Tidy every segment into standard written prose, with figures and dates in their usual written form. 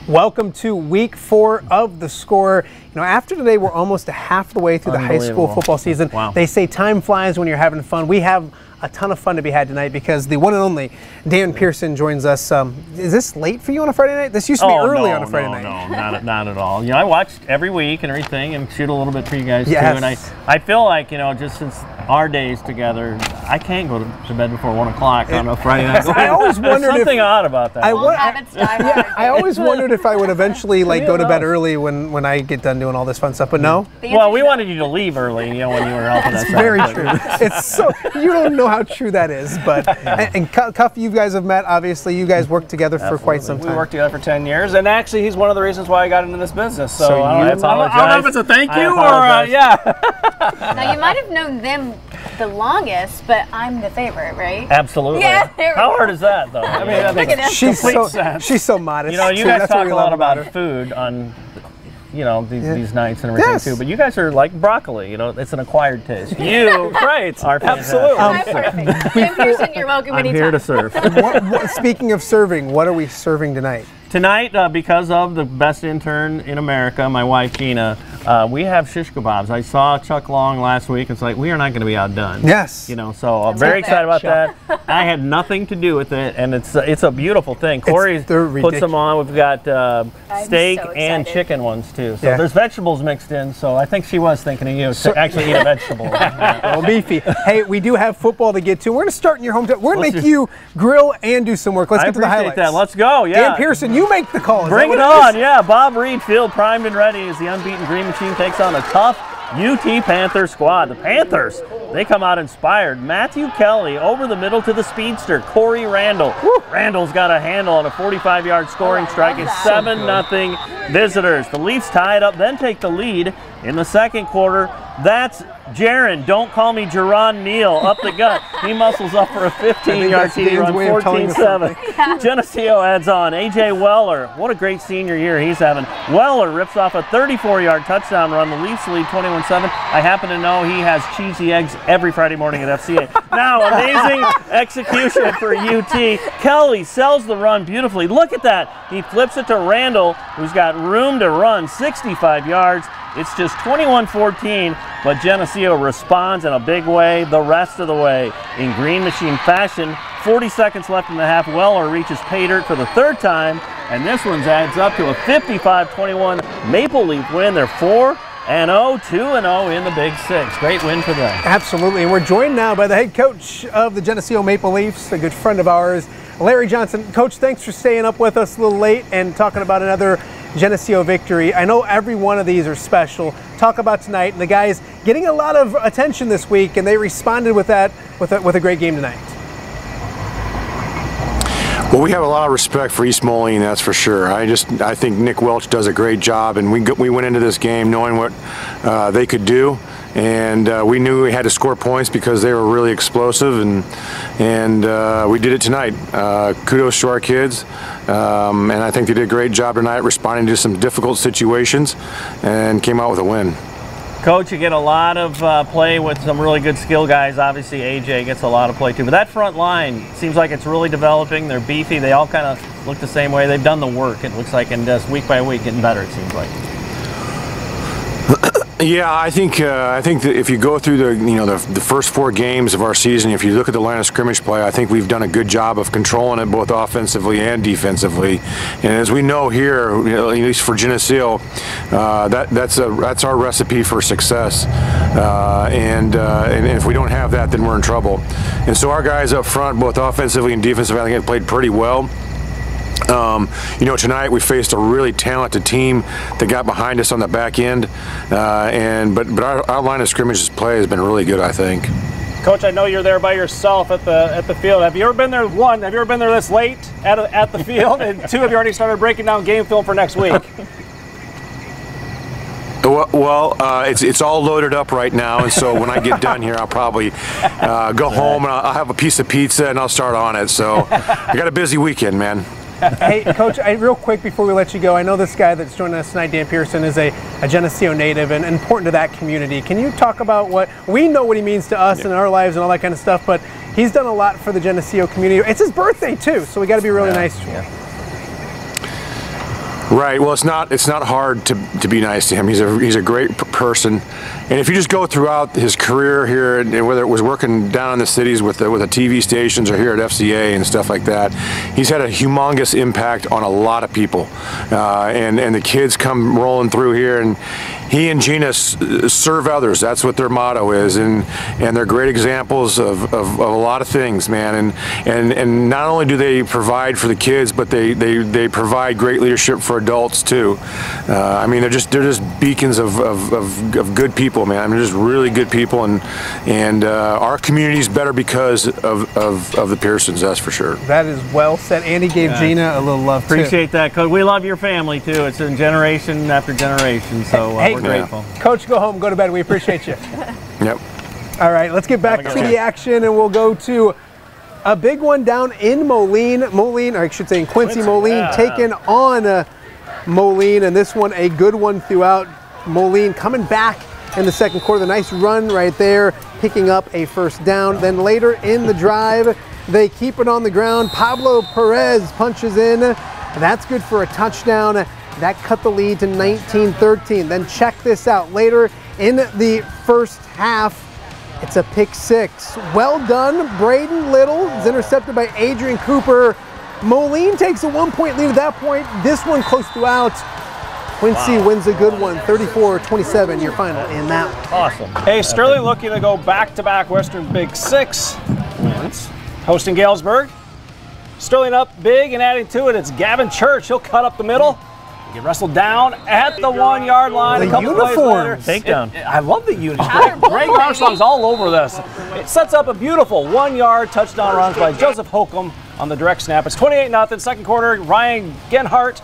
Welcome to week 4 of The Score. You know, after today, we're almost half the way through the high school football season. Wow. They say time flies when you're having fun. We have a ton of fun to be had tonight because the one and only Dan Pearson joins us. Is this late for you on a Friday night? This used to be early on a Friday night. No, not at all. You know, I watch every week and everything and shoot a little bit for you guys Yes. too. And I feel like, you know, just since our days together, I can't go to bed before 1 o'clock on a Friday night. I always wondered There's something odd about that. I always wondered if I would eventually go to bed early when I get done doing all this fun stuff, but no. Well, we wanted you to leave early, you know, when you were helping us. It's very true. It's so, you don't know how true that is, but and Cuff, you guys have met. Obviously, you guys worked together for quite some time. We worked together for 10 years, and actually, he's one of the reasons why I got into this business. So I don't know if it's a thank you or yeah. Now you might have known them the longest, but I'm the favorite, right? Absolutely. Yeah, how hard is that, though? I mean, that makes she's sense. She's so modest. You know, you too. guys That's what talk we a love lot about her. food on, you know, these nights and everything too. But you guys are like broccoli. You know, it's an acquired taste. You, right? Are Absolutely. I'm perfect. Dan Pearson, you're welcome I'm anytime. here to serve. Speaking of serving, what are we serving tonight? Tonight, because of the best intern in America, my wife Gina, we have shish kebabs. I saw Chuck Long last week. It's like, we are not going to be outdone. Yes. You know, so I'm very excited about that. I had nothing to do with it, and it's a beautiful thing. Corey puts them on. We've got steak and chicken ones too. So there's vegetables mixed in. So I think she was thinking of you to actually eat a vegetable. Well, beefy. Hey, we do have football to get to. We're going to start in your hometown. We're going to make you grill and do some work. Let's get to the highlights. That. Let's go. Yeah. Dan Pearson, you make the call. Bring it on. Yeah. Bob Reed Field primed and ready as the unbeaten Green Machine takes on a tough UT Panther squad. The Panthers, they come out inspired. Matthew Kelly over the middle to the speedster, Corey Randall. Randall's got a handle on a 45-yard scoring strike. It's 7-0 visitors. The Leafs tie it up, then take the lead in the second quarter. That's Jaron, don't call me Jerron Neal, up the gut. He muscles up for a 15-yard TD run, 14-7. Geneseo adds on. A.J. Weller, what a great senior year he's having. Weller rips off a 34-yard touchdown run. The Leafs lead 21-7. I happen to know he has cheesy eggs every Friday morning at FCA. Now, amazing execution for UT. Kelly sells the run beautifully. Look at that. He flips it to Randall, who's got room to run, 65 yards. It's just 21-14, but Geneseo responds in a big way the rest of the way. In Green Machine fashion, 40 seconds left in the half. Weller reaches pay dirt for the third time, and this one adds up to a 55-21 Maple Leaf win. They're 4-0, 2-0 in the Big Six. Great win for them. Absolutely, and we're joined now by the head coach of the Geneseo Maple Leafs, a good friend of ours, Larry Johnson. Coach, thanks for staying up with us a little late and talking about another Geneseo victory. I know every one of these are special. Talk about tonight, and the guys getting a lot of attention this week, and they responded with that with a great game tonight. Well, we have a lot of respect for East Moline, that's for sure. I think Nick Welch does a great job, and we went into this game knowing what they could do, and we knew we had to score points because they were really explosive, and we did it tonight. Kudos to our kids, and I think they did a great job tonight responding to some difficult situations and came out with a win. Coach, you get a lot of play with some really good skill guys. Obviously, AJ gets a lot of play too. But that front line seems like it's really developing. They're beefy. They all kind of look the same way. They've done the work, it looks like, and just week by week getting better, it seems like. Yeah, I think that if you go through the first 4 games of our season, if you look at the line of scrimmage play, I think we've done a good job of controlling it both offensively and defensively. And as we know here, at least for Geneseo, that's our recipe for success. And if we don't have that, then we're in trouble. And so our guys up front, both offensively and defensively, I think have played pretty well. You know, tonight we faced a really talented team that got behind us on the back end, but our line of scrimmage play has been really good, I think. Coach, I know you're there by yourself at the field. Have you ever been there? One, have you ever been there this late at the field? And 2, have you already started breaking down game film for next week? Well, it's all loaded up right now, and so when I get done here, I'll probably go home and I'll have a piece of pizza and I'll start on it. So I got a busy weekend, man. Hey, Coach, real quick before we let you go, I know this guy that's joining us tonight, Dan Pearson, is a Geneseo native and important to that community. Can you talk about what we know what he means to us in our lives and all that kind of stuff, but he's done a lot for the Geneseo community. It's his birthday, too, so we got to be really nice to him. Right. Well, it's not hard to be nice to him. He's a great person, and if you just go throughout his career here, and whether it was working down in the cities with the TV stations or here at FCA and stuff like that, he's had a humongous impact on a lot of people, and the kids come rolling through here, and he and Gina serve others. That's what their motto is, and they're great examples of a lot of things, man. And not only do they provide for the kids, but they provide great leadership for adults too. I mean, they're just beacons of good people, man. I mean, they're just really good people, and our community's better because of the Pearsons, that's for sure. That is well said. Andy gave Gina a little love too. Appreciate that, Coach. We love your family too. It's in generation after generation, so we're grateful. Coach, go home, go to bed. We appreciate you. Yep. All right, let's get back to the action, and we'll go to a big one down in Moline, or I should say in Quincy. Moline taking on Moline, and this one a good one throughout. Moline coming back in the second quarter. The nice run right there, picking up a first down. Then later in the drive, they keep it on the ground. Pablo Perez punches in. That's good for a touchdown. That cut the lead to 19-13. Then check this out. Later in the first half, it's a pick six. Well done, Braden Little. It's intercepted by Adrian Cooper. Moline takes a 1-point lead at that point. This one close throughout. Quincy wins a good one, 34-27, your final in that one. Awesome. Hey, Sterling looking to go back-to-back Western Big Six wins. Hosting Galesburg. Sterling up big and adding to it. It's Gavin Church. He'll cut up the middle. Get wrestled down at the 1-yard line. The a couple uniforms. Plays later. Takedown. I love the uniforms. Greg Armstrong's all over this. It sets up a beautiful 1-yard touchdown runs by Joseph Holcomb on the direct snap. It's 28-0. Second quarter, Ryan Genhart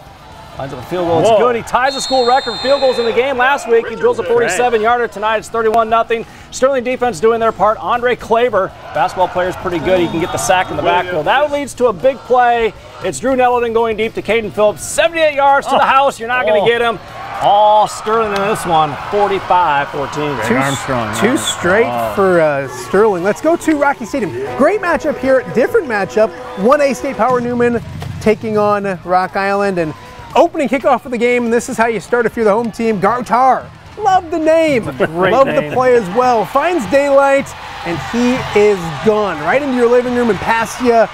lines up a field goal. It's good. He ties the school record for field goals in the game last week. He drills a 47-yarder. Tonight it's 31-0. Sterling defense doing their part. Andre Klaber, basketball player's pretty good. He can get the sack in the backfield. That leads to a big play. It's Drew Nettleton going deep to Caden Phillips. 78 yards to the house. You're not going to get him. All Sterling in this one, 45-14. Two straight for Sterling. Let's go to Rocky Stadium. Great matchup here. Different matchup. 1A State Power Newman taking on Rock Island. And opening kickoff of the game, and this is how you start if you're the home team. Gartar, love the name, love the play as well. Finds daylight, and he is gone. Right into your living room and past you.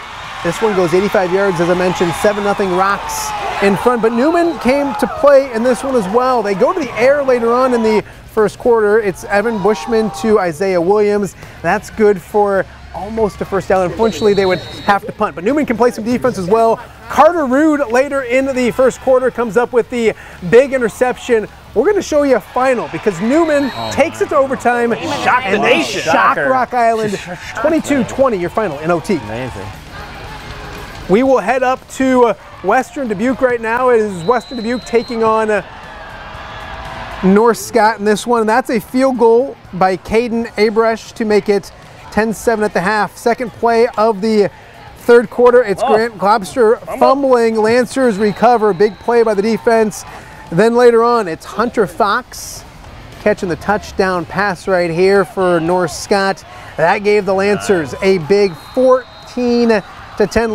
This one goes 85 yards, as I mentioned, 7-0 Rocks in front. But Newman came to play in this one as well. They go to the air later on in the first quarter. It's Evan Bushman to Isaiah Williams. That's good for almost a first down. Unfortunately, they would have to punt. But Newman can play some defense as well. Carter Rude later in the first quarter comes up with the big interception. We're going to show you a final because Newman takes it to overtime and they shock Rock Island 22-20, your final in OT. Amazing. We will head up to Western Dubuque right now. It is Western Dubuque taking on North Scott in this one. That's a field goal by Caden Abresh to make it 10-7 at the half. Second play of the third quarter, it's Grant Globster fumbling. Lancers recover. Big play by the defense. Then later on, it's Hunter Fox catching the touchdown pass right here for North Scott. That gave the Lancers a big 14-10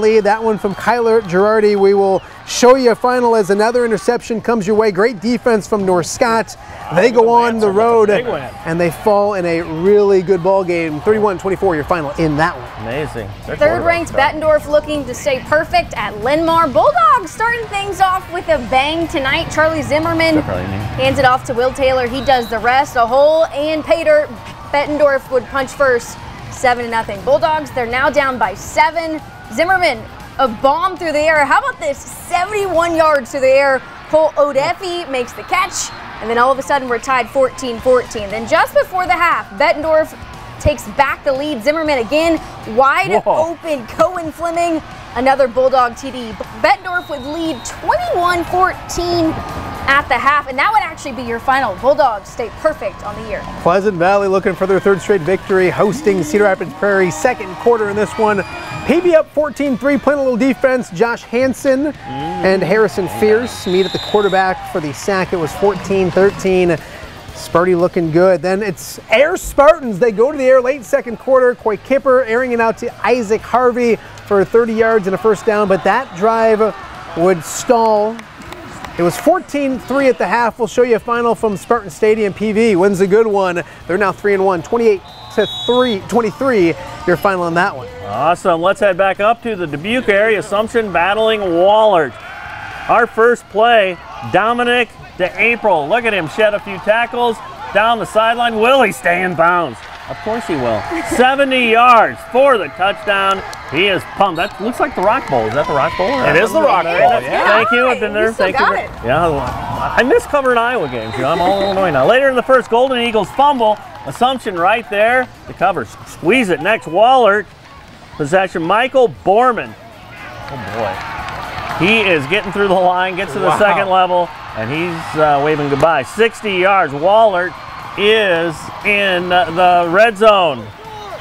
lead. That one from Kyler Girardi. We will show you a final as another interception comes your way. Great defense from North Scott. They go on the road and they fall in a really good ball game. 31-24, your final in that one. Amazing. Third-ranked Bettendorf looking to stay perfect at Lenmar. Bulldogs starting things off with a bang tonight. Charlie Zimmerman hands it off to Will Taylor. He does the rest. A hole and Pater. Bettendorf would punch first. 7-0. Bulldogs, they're now down by 7. Zimmerman, a bomb through the air. How about this? 71 yards through the air. Cole Odefi makes the catch, and then all of a sudden we're tied 14-14. Then just before the half, Bettendorf takes back the lead. Zimmerman again, wide open. Cohen Fleming, another Bulldog TD. Bettendorf would lead 21-14 at the half, and that would actually be your final. Bulldogs stay perfect on the year. Pleasant Valley looking for their third straight victory, hosting Cedar Rapids Prairie. Second quarter in this one. PB up 14-3, playing a little defense. Josh Hansen and Harrison Fierce meet at the quarterback for the sack. It was 14-13. Sparty looking good. Then it's Air Spartans. They go to the air late second quarter. Coy Kipper airing it out to Isaac Harvey for 30 yards and a first down, but that drive would stall It was 14-3 at the half. We'll show you a final from Spartan Stadium. PV wins a good one. They're now 3-1, 28-23. Your final on that one. Awesome. Let's head back up to the Dubuque area. Assumption battling Wahlert. Our first play, Dominic DeApril. Look at him shed a few tackles down the sideline. Will he stay in bounds? Of course he will. 70 yards for the touchdown. He is pumped. That looks like the Rock Bowl. Is that the Rock Bowl? It is the Rock Bowl. Yeah. Thank you. I've been there. Thank you. Yeah, I miss covering Iowa games. You know, I'm all Illinois now. Later in the first, Golden Eagles fumble. Assumption right there. The cover. Squeeze it next. Wahlert. Possession. Michael Borman. Oh boy. He is getting through the line. Gets to the second level, and he's waving goodbye. 60 yards. Wahlert is in the red zone.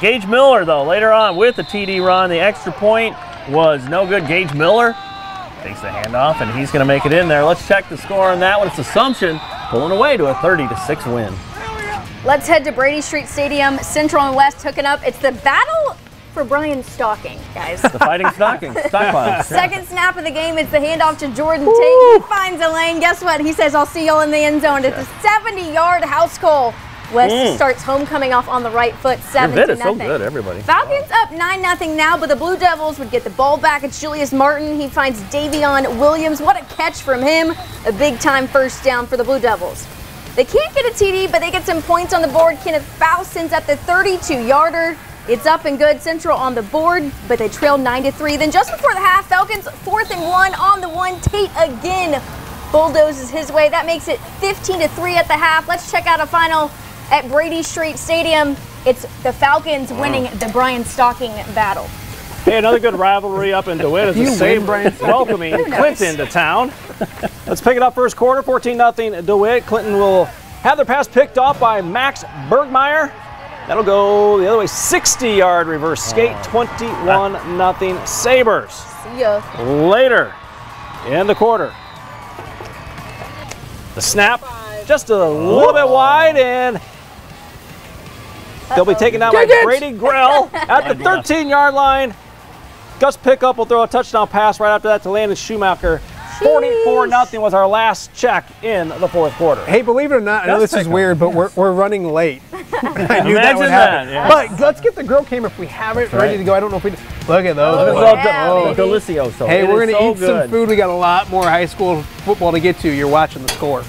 Gage Miller, though, later on with the TD run. The extra point was no good. Gage Miller takes the handoff, and he's going to make it in there. Let's check the score on that one. It's Assumption pulling away to a 30-6 win. Let's head to Brady Street Stadium. Central and West hooking up. It's the battle for Brian's stocking, guys. The fighting stockpiles. Second snap of the game, it's the handoff to Jordan Tate. He finds a lane. Guess what? He says, I'll see y'all in the end zone. It's a 70-yard house call. West starts homecoming off on the right foot, 7-0. Your vid is so good, everybody. Falcons up 9-0 now, but the Blue Devils would get the ball back. It's Julius Martin. He finds Davion Williams. What a catch from him. A big-time first down for the Blue Devils. They can't get a TD, but they get some points on the board. Kenneth Faust sends up the 32-yarder. It's up and good. Central on the board, but they trail 9-3. Then just before the half, Falcons 4th and 1 on the one. Tate again bulldozes his way. That makes it 15-3 at the half. Let's check out a final at Brady Street Stadium. It's the Falcons winning the Brian Stocking battle. Hey, another good rivalry up in Dewitt as the same welcoming Clinton to town. Let's pick it up first quarter, 14-0 Dewitt. Clinton will have their pass picked off by Max Bergmeyer. That'll go the other way, 60-yard reverse skate, 21-0 Sabres. See ya. Later in the quarter. The snap just a little bit wide, and they'll be taken out by Brady Grell at the 13-yard line. Gus Pickup will throw a touchdown pass right after that to Landon Schumacher. 44-0 was our last check in the fourth quarter. Hey, believe it or not, I know this is weird, but we're running late. I knew that would happen. Yeah. But let's get the grill camera if we have it ready to go. I don't know if we look at those. Delicioso. Hey, we're going to eat some food. We got a lot more high school football to get to. You're watching the score.